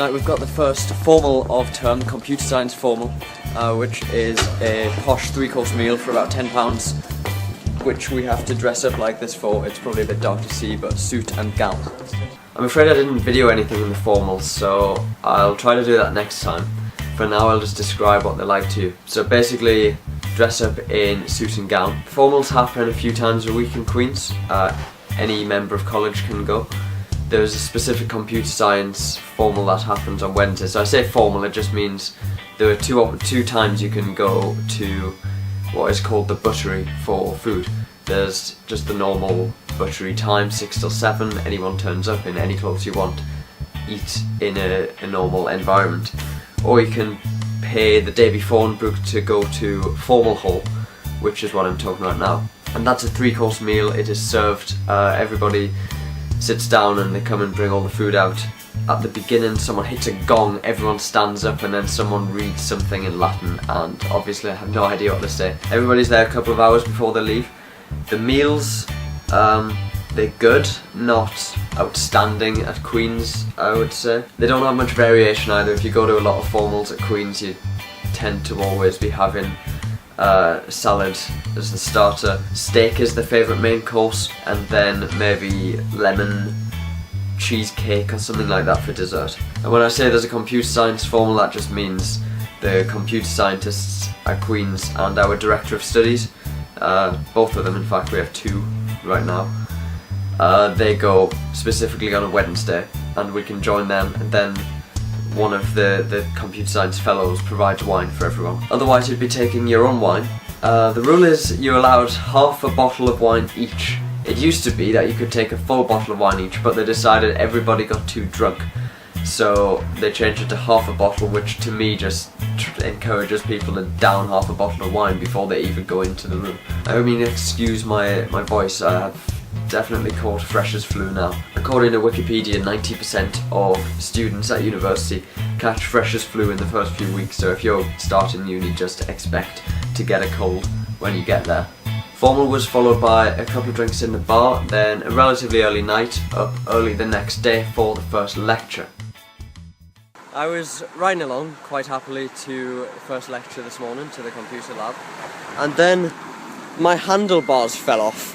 Tonight we've got the first formal of term, Computer Science Formal, which is a posh 3-course meal for about £10, which we have to dress up like this for. It's probably a bit dark to see, but suit and gown. I'm afraid I didn't video anything in the formals, so I'll try to do that next time. For now I'll just describe what they're like to you. So basically, dress up in suit and gown. Formals happen a few times a week in Queen's. Any member of college can go. There's a specific computer science formal that happens on Wednesday. So I say formal, it just means there are two times you can go to what is called the Buttery for food. There's just the normal Buttery time, 6 till 7, anyone turns up in any clothes you want, eat in a normal environment. Or you can pay the day before and book to go to Formal Hall, which is what I'm talking about now. And that's a 3-course meal. It is served, everybody sits down and they come and bring all the food out. At the beginning someone hits a gong, everyone stands up and then someone reads something in Latin, and obviously I have no idea what to say. Everybody's there a couple of hours before they leave. The meals, they're good, not outstanding at Queen's, I would say. They don't have much variation either. If you go to a lot of formals at Queen's, you tend to always be having salad as the starter, steak is the favourite main course, and then maybe lemon cheesecake or something like that for dessert. And when I say there's a computer science formal, that just means the computer scientists at Queen's and our director of studies, both of them, in fact we have 2 right now, they go specifically on a Wednesday and we can join them, and then one of the computer science fellows provides wine for everyone. Otherwise you'd be taking your own wine. The rule is you're allowed half a bottle of wine each. It used to be that you could take a full bottle of wine each, but they decided everybody got too drunk. So they changed it to half a bottle, which to me just encourages people to down half a bottle of wine before they even go into the room. I mean, excuse my voice, I have definitely caught freshers flu now. According to Wikipedia, 90% of students at university catch freshers flu in the first few weeks, so if you're starting uni, just expect to get a cold when you get there. Formal was followed by a couple of drinks in the bar, then a relatively early night, up early the next day for the first lecture. I was riding along quite happily to the first lecture this morning, to the computer lab, and then my handlebars fell off.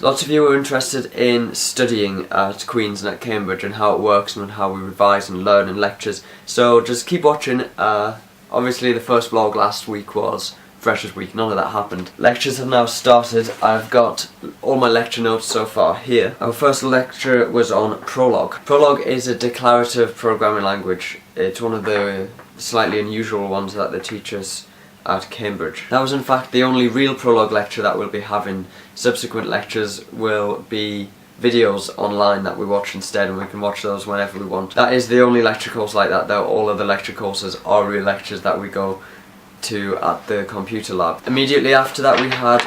Lots of you are interested in studying at Queen's and at Cambridge and how it works and how we revise and learn in lectures, so just keep watching. Obviously the first vlog last week was Freshers Week, none of that happened. Lectures have now started. I've got all my lecture notes so far here. Our first lecture was on Prolog. Prolog is a declarative programming language. It's one of the slightly unusual ones that they teach us at Cambridge. That was in fact the only real Prolog lecture that we'll be having. Subsequent lectures will be videos online that we watch instead, and we can watch those whenever we want. That is the only lecture course like that, though. All other lecture courses are real lectures that we go to at the computer lab. Immediately after that we had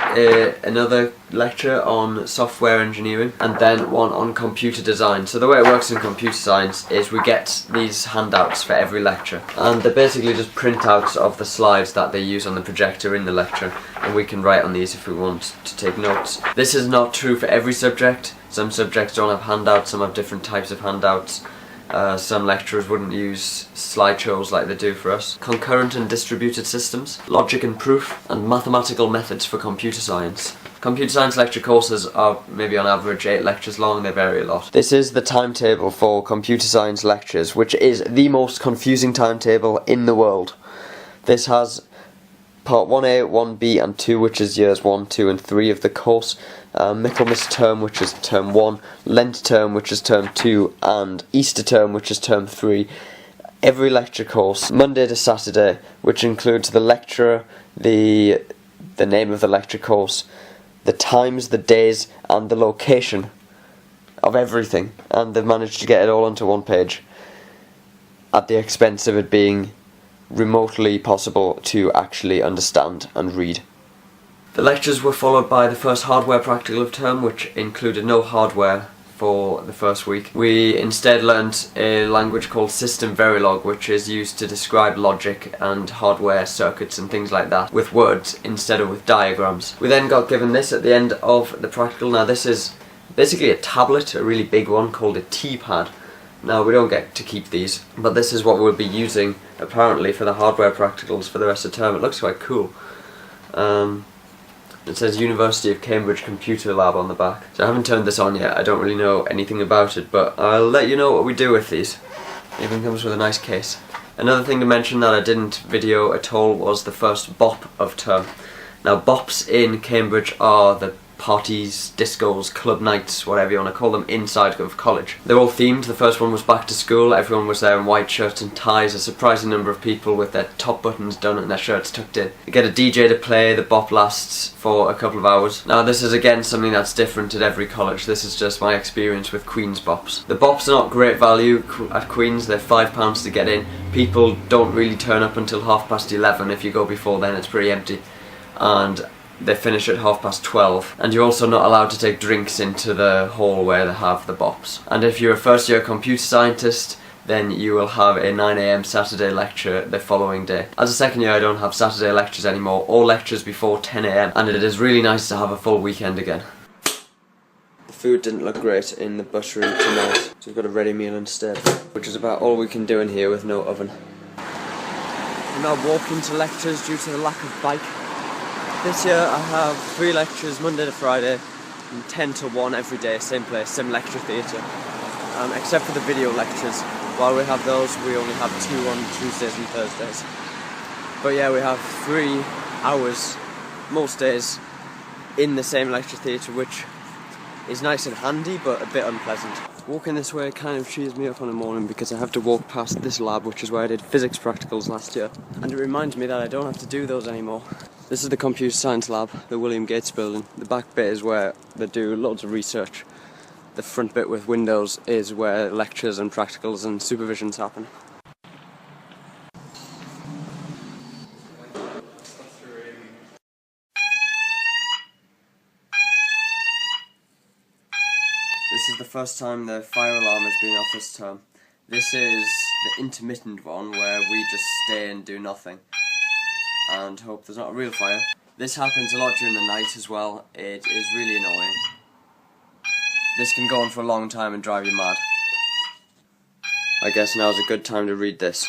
another lecture on software engineering, and then one on computer design. So the way it works in computer science is we get these handouts for every lecture, and they're basically just printouts of the slides that they use on the projector in the lecture, and we can write on these if we want to take notes. This is not true for every subject. Some subjects don't have handouts, some have different types of handouts. Some lecturers wouldn't use slideshows like they do for us. Concurrent and distributed systems, logic and proof, and mathematical methods for computer science. Computer science lecture courses are maybe on average 8 lectures long, they vary a lot. This is the timetable for computer science lectures, which is the most confusing timetable in the world. This has Part 1A, 1B and 2, which is years 1, 2 and 3 of the course, Michaelmas term, which is term 1, Lent term, which is term 2, and Easter term, which is term 3. Every lecture course, Monday to Saturday, which includes the lecturer, the name of the lecture course, the times, the days, and the location of everything, and they've managed to get it all onto one page, at the expense of it being remotely possible to actually understand and read. The lectures were followed by the first hardware practical of term, which included no hardware for the first week. We instead learnt a language called System Verilog, which is used to describe logic and hardware circuits and things like that with words instead of with diagrams. We then got given this at the end of the practical. Now this is basically a tablet, a really big one called a T-pad. Now we don't get to keep these, but this is what we'll be using apparently for the hardware practicals for the rest of the term. It looks quite cool. It says University of Cambridge Computer Lab on the back. So I haven't turned this on yet, I don't really know anything about it, but I'll let you know what we do with these. It even comes with a nice case. Another thing to mention that I didn't video at all was the first Bop of term. Now Bops in Cambridge are the parties, discos, club nights, whatever you want to call them, inside of college. They're all themed. The first one was back to school. Everyone was there in white shirts and ties, a surprising number of people with their top buttons done and their shirts tucked in. You get a DJ to play, the bop lasts for a couple of hours. Now this is again something that's different at every college. This is just my experience with Queen's Bops. The Bops are not great value at Queen's, they're £5 to get in. People don't really turn up until 11:30. If you go before then it's pretty empty. And they finish at 12:30, and you're also not allowed to take drinks into the hall where they have the Bops. And if you're a first year computer scientist, then you will have a 9 AM Saturday lecture the following day. As a second year I don't have Saturday lectures anymore, all lectures before 10 AM, and it is really nice to have a full weekend again. The food didn't look great in the Buttery tonight, so we've got a ready meal instead, which is about all we can do in here with no oven. I'm now walking to lectures due to the lack of bike. This year I have 3 lectures Monday to Friday, from 10 to 1 every day, same place, same lecture theatre. Except for the video lectures. While we have those, we only have 2 on Tuesdays and Thursdays. But yeah, we have 3 hours, most days, in the same lecture theatre, which is nice and handy, but a bit unpleasant. Walking this way kind of cheers me up on a morning because I have to walk past this lab, which is where I did physics practicals last year. And it reminds me that I don't have to do those anymore. This is the Computer Science Lab, the William Gates building. The back bit is where they do loads of research. The front bit with windows is where lectures and practicals and supervisions happen. This is the first time the fire alarm has been off this term. This is the intermittent one where we just stay and do nothing and hope there's not a real fire. This happens a lot during the night as well. It is really annoying. This can go on for a long time and drive you mad. I guess now's a good time to read this.